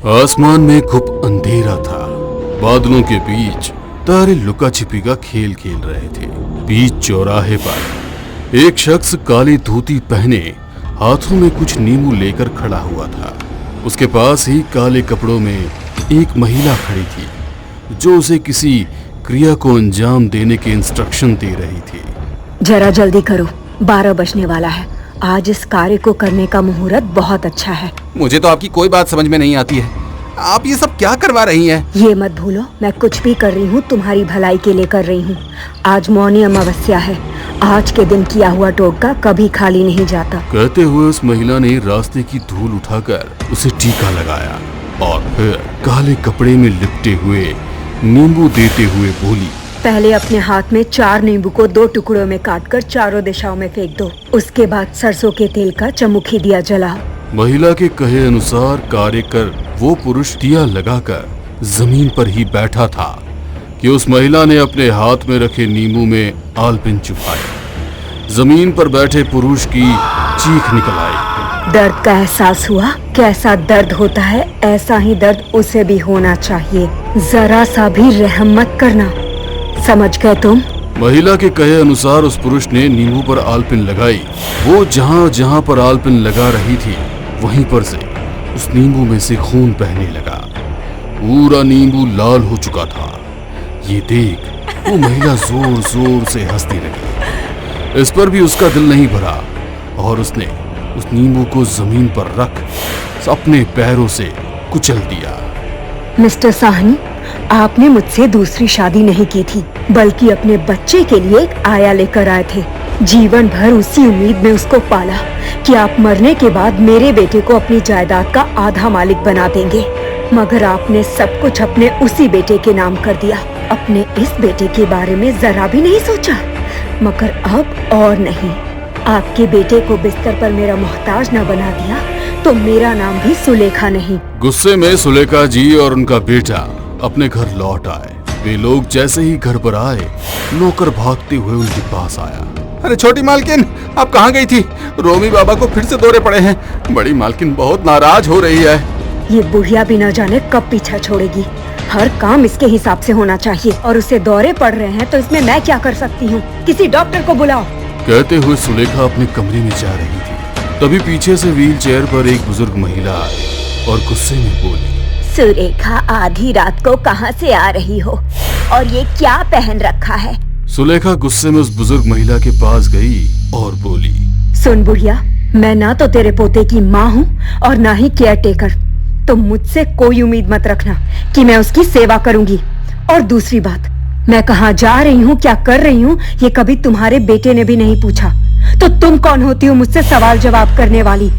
आसमान में खूब अंधेरा था। बादलों के बीच तारे लुका छिपी का खेल खेल रहे थे। बीच चौराहे पर एक शख्स काली धोती पहने हाथों में कुछ नींबू लेकर खड़ा हुआ था। उसके पास ही काले कपड़ों में एक महिला खड़ी थी जो उसे किसी क्रिया को अंजाम देने के इंस्ट्रक्शन दे रही थी। जरा जल्दी करो, 12 बजने वाला है। आज इस कार्य को करने का मुहूर्त बहुत अच्छा है। मुझे तो आपकी कोई बात समझ में नहीं आती है। आप ये सब क्या करवा रही हैं? ये मत भूलो, मैं कुछ भी कर रही हूँ तुम्हारी भलाई के लिए कर रही हूँ। आज मौनी अमावस्या है। आज के दिन किया हुआ टोटका कभी खाली नहीं जाता। कहते हुए उस महिला ने रास्ते की धूल उठाकर उसे टीका लगाया और फिर काले कपड़े में लिपटे हुए नींबू देते हुए बोली, पहले अपने हाथ में 4 नींबू को 2 टुकड़ों में काटकर चारों दिशाओं में फेंक दो। उसके बाद सरसों के तेल का चमुखी दिया जलाओ। महिला के कहे अनुसार कार्य कर वो पुरुष दिया लगाकर जमीन पर ही बैठा था कि उस महिला ने अपने हाथ में रखे नींबू में आलपिन चुभाया। जमीन पर बैठे पुरुष की चीख निकल आई। दर्द का एहसास हुआ? कैसा दर्द होता है ऐसा ही दर्द उसे भी होना चाहिए। जरा सा भी रहम मत करना, समझ गए तुम? महिला के कहे अनुसार उस पुरुष ने नींबू पर आलपिन लगाई। वो जहाँ जहाँ पर आलपिन लगा रही थी वहीं पर से उस नींबू में से खून बहने लगा। पूरा नींबू लाल हो चुका था। ये देख वो महिला जोर जोर से हंसने लगी। इस पर भी उसका दिल नहीं भरा और उसने उस नींबू को जमीन पर रख अपने पैरों से कुचल दिया। मिस्टर साहनी, आपने मुझसे दूसरी शादी नहीं की थी, बल्कि अपने बच्चे के लिए एक आया लेकर आए थे। जीवन भर उसी उम्मीद में उसको पाला कि आप मरने के बाद मेरे बेटे को अपनी जायदाद का आधा मालिक बना देंगे, मगर आपने सब कुछ अपने उसी बेटे के नाम कर दिया। अपने इस बेटे के बारे में जरा भी नहीं सोचा। मगर अब और नहीं, आपके बेटे को बिस्तर पर मेरा मोहताज न बना दिया तो मेरा नाम भी सुलेखा नहीं। गुस्से में सुलेखा जी और उनका बेटा अपने घर लौट आए। वे लोग जैसे ही घर पर आए, नौकर भागते हुए उनके पास आया। अरे छोटी मालकिन, आप कहाँ गई थी? रोमी बाबा को फिर से दौरे पड़े हैं। बड़ी मालकिन बहुत नाराज हो रही है। ये बुढ़िया भी न जाने कब पीछा छोड़ेगी। हर काम इसके हिसाब से होना चाहिए और उसे दौरे पड़ रहे हैं तो इसमें मैं क्या कर सकती हूँ? किसी डॉक्टर को बुलाओ। कहते हुए सुलेखा अपने कमरे में जा रही थी। तभी पीछे से व्हील चेयर पर एक बुजुर्ग महिला आई और गुस्से में बोली, सुलेखा, आधी रात को कहाँ से आ रही हो और ये क्या पहन रखा है? सुलेखा गुस्से में उस बुजुर्ग महिला के पास गई और बोली, सुन बुढ़िया, मैं ना तो तेरे पोते की माँ हूँ और ना ही केयर टेकर। तो मुझसे कोई उम्मीद मत रखना कि मैं उसकी सेवा करूंगी। और दूसरी बात, मैं कहाँ जा रही हूँ, क्या कर रही हूँ, ये कभी तुम्हारे बेटे ने भी नहीं पूछा। तो तुम कौन होती हो मुझसे सवाल जवाब करने वाली?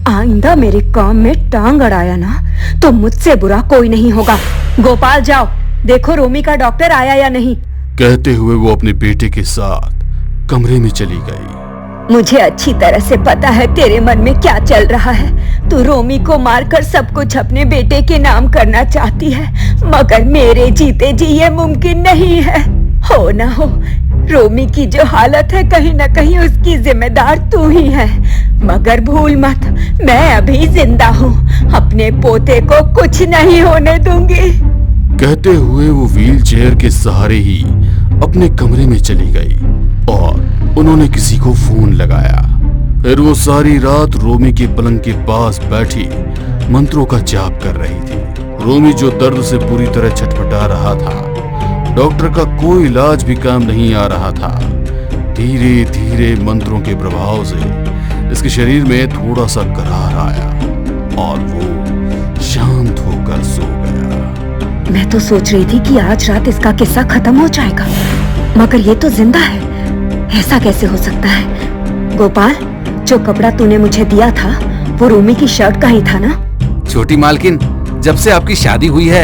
आइंदा मेरे काम में टांग अड़ाया ना तो मुझसे बुरा कोई नहीं होगा। गोपाल, जाओ देखो रोमी का डॉक्टर आया या नहीं। कहते हुए वो अपने बेटे के साथ कमरे में चली गई। मुझे अच्छी तरह से पता है तेरे मन में क्या चल रहा है। तू रोमी को मारकर सब कुछ अपने बेटे के नाम करना चाहती है, मगर मेरे जीते जी ये मुमकिन नहीं है। हो ना हो, रोमी की जो हालत है कहीं न कहीं उसकी जिम्मेदार तू ही है। मगर भूल मत, मैं अभी जिंदा हूँ, अपने पोते को कुछ नहीं होने दूंगी। कहते हुए वो व्हील चेयर के सहारे ही अपने कमरे में चली गई और उन्होंने किसी को फोन लगाया। फिर वो सारी रात रोमी के पलंग के पास बैठी मंत्रों का जाप कर रही थी। रोमी जो दर्द से पूरी तरह छटपटा रहा था, डॉक्टर का कोई इलाज भी काम नहीं आ रहा था। धीरे धीरे मंत्रों के प्रभाव से इसके शरीर में थोड़ा सा करार आया और वो शांत होकर सो गया। मैं तो सोच रही थी कि आज रात इसका किस्सा खत्म हो जाएगा, मगर ये तो जिंदा है। ऐसा कैसे हो सकता है? गोपाल, जो कपड़ा तूने मुझे दिया था वो रोमी की शर्ट का ही था ना? छोटी मालकिन, जब से आपकी शादी हुई है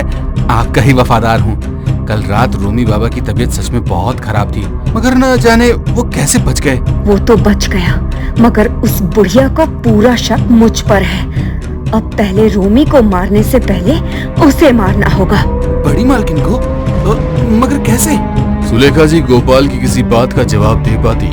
आपका ही वफादार हूँ। कल रात रोमी बाबा की तबीयत सच में बहुत खराब थी, मगर न जाने वो कैसे बच गए। वो तो बच गया, मगर उस बुढ़िया का पूरा शक मुझ पर है। अब पहले रोमी को मारने से पहले उसे मारना होगा। बड़ी मालकिन को? मगर कैसे? सुलेखा जी गोपाल की किसी बात का जवाब दे पाती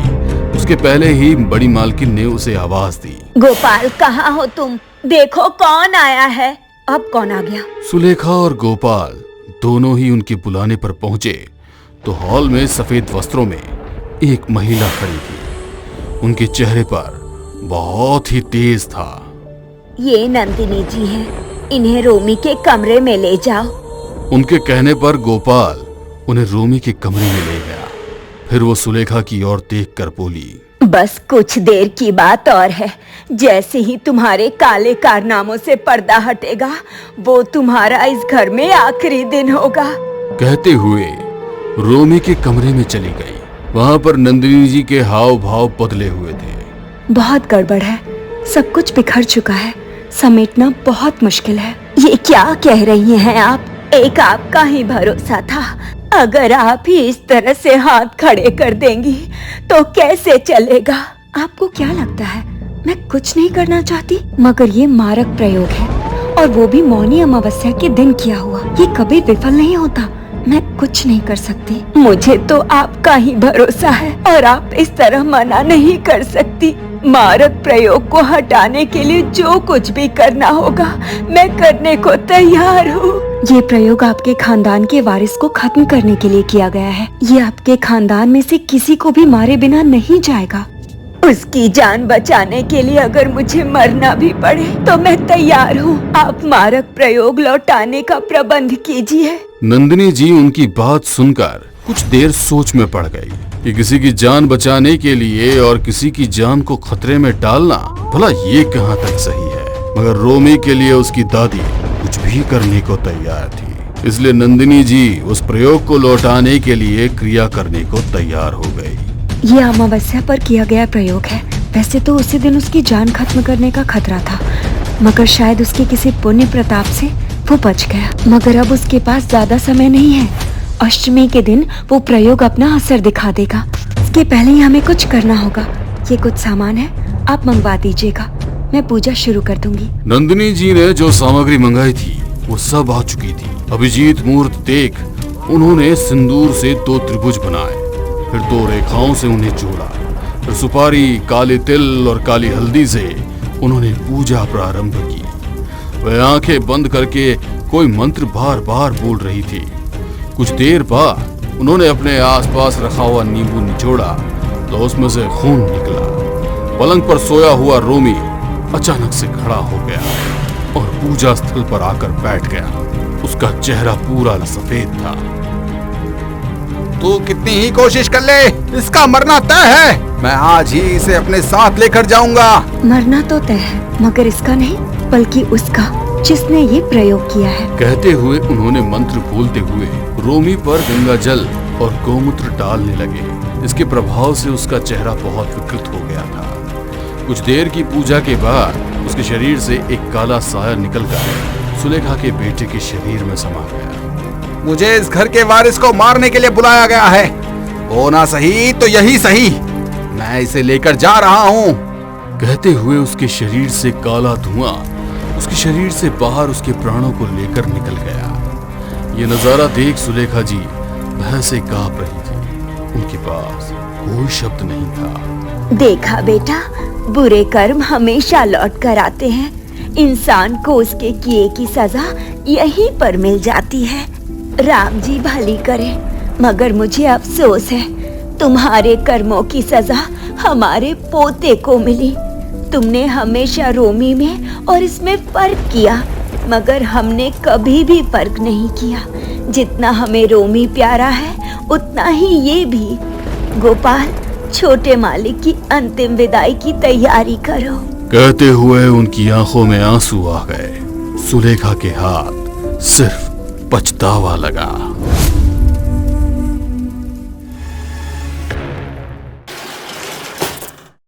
उसके पहले ही बड़ी मालकिन ने उसे आवाज दी। गोपाल, कहाँ हो तुम? देखो कौन आया है। अब कौन आ गया? सुलेखा और गोपाल दोनों ही उनके बुलाने पर पहुंचे तो हॉल में सफेद वस्त्रों में एक महिला खड़ी थी। उनके चेहरे पर बहुत ही तेज था। ये नंदिनी जी हैं, इन्हें रोमी के कमरे में ले जाओ। उनके कहने पर गोपाल उन्हें रोमी के कमरे में ले गया। फिर वो सुलेखा की ओर देखकर बोली, बस कुछ देर की बात और है। जैसे ही तुम्हारे काले कारनामों से पर्दा हटेगा, वो तुम्हारा इस घर में आखिरी दिन होगा। कहते हुए रोमी के कमरे में चली गई। वहां पर नंदिनी जी के हाव भाव बदले हुए थे। बहुत गड़बड़ है, सब कुछ बिखर चुका है, समेटना बहुत मुश्किल है। ये क्या कह रही हैं आप? एक आपका ही भरोसा था। अगर आप ही इस तरह से हाथ खड़े कर देंगी तो कैसे चलेगा? आपको क्या लगता है मैं कुछ नहीं करना चाहती? मगर ये मारक प्रयोग है, और वो भी मौनी अमावस्या के दिन किया हुआ। ये कभी विफल नहीं होता। मैं कुछ नहीं कर सकती। मुझे तो आपका ही भरोसा है और आप इस तरह मना नहीं कर सकती। मारक प्रयोग को हटाने के लिए जो कुछ भी करना होगा मैं करने को तैयार हूँ। ये प्रयोग आपके खानदान के वारिस को खत्म करने के लिए किया गया है। ये आपके खानदान में से किसी को भी मारे बिना नहीं जाएगा। उसकी जान बचाने के लिए अगर मुझे मरना भी पड़े तो मैं तैयार हूँ। आप मारक प्रयोग लौटाने का प्रबंध कीजिए। नंदिनी जी उनकी बात सुनकर कुछ देर सोच में पड़ गई कि किसी की जान बचाने के लिए और किसी की जान को खतरे में डालना भला ये कहाँ तक सही है। मगर रोमी के लिए उसकी दादी कुछ भी करने को तैयार थी। इसलिए नंदिनी जी उस प्रयोग को लौटाने के लिए क्रिया करने को तैयार हो गई। ये अमावस्या पर किया गया प्रयोग है। वैसे तो उसी दिन उसकी जान खत्म करने का खतरा था, मगर शायद उसके किसी पुण्य प्रताप से वो बच गया। मगर अब उसके पास ज्यादा समय नहीं है। अष्टमी के दिन वो प्रयोग अपना असर दिखा देगा। इसके पहले ही हमें कुछ करना होगा। ये कुछ सामान है, आप मंगवा दीजिएगा, मैं पूजा शुरू कर दूंगी। नंदिनी जी ने जो सामग्री मंगाई थी वो सब आ चुकी थी। अभिजीत मुहूर्त देख उन्होंने सिंदूर से 2 त्रिभुज बनाए, फिर 2 रेखाओं से उन्हें जोड़ा। फिर सुपारी, काले तिल और काली हल्दी से उन्होंने पूजा प्रारंभ की। वह आंखें बंद करके कोई मंत्र बार बार बोल रही थी। कुछ देर बाद उन्होंने अपने आसपास रखा हुआ नींबू निचोड़ा तो उसमें से खून निकला। पलंग पर सोया हुआ रोमी अचानक से खड़ा हो गया और पूजा स्थल पर आकर बैठ गया। उसका चेहरा पूरा सफेद था। तू कितनी ही कोशिश कर ले, इसका मरना तय है। मैं आज ही इसे अपने साथ लेकर जाऊंगा। मरना तो तय है, मगर इसका नहीं बल्कि उसका, जिसने ये प्रयोग किया है। कहते हुए उन्होंने मंत्र बोलते हुए रोमी पर गंगा जल और गोमूत्र डालने लगे। इसके प्रभाव से उसका चेहरा बहुत विकृत हो गया था। कुछ देर की पूजा के बाद उसके शरीर से एक काला साया निकलकर सुलेखा के बेटे के शरीर में समा गया। मुझे इस घर के वारिस को मारने के लिए बुलाया गया है। होना सही तो यही सही, मैं इसे लेकर जा रहा हूँ। कहते हुए उसके शरीर से काला धुआं उसके शरीर से बाहर उसके प्राणों को लेकर निकल गया। ये नजारा देख सुलेखा जी भय से कांप रही थी। उनके पास कोई शब्द नहीं था। देखा बेटा, बुरे कर्म हमेशा लौट कर आते हैं। इंसान को उसके किए की सजा यहीं पर मिल जाती है। राम जी भली करे, मगर मुझे अफसोस है तुम्हारे कर्मों की सजा हमारे पोते को मिली। तुमने हमेशा रोमी में और इसमें फर्क किया, मगर हमने कभी भी फर्क नहीं किया। जितना हमें रोमी प्यारा है उतना ही ये भी। गोपाल, छोटे मालिक की अंतिम विदाई की तैयारी करो। कहते हुए उनकी आंखों में आंसू आ गए। सुलेखा के हाथ सिर्फ पछतावा लगा।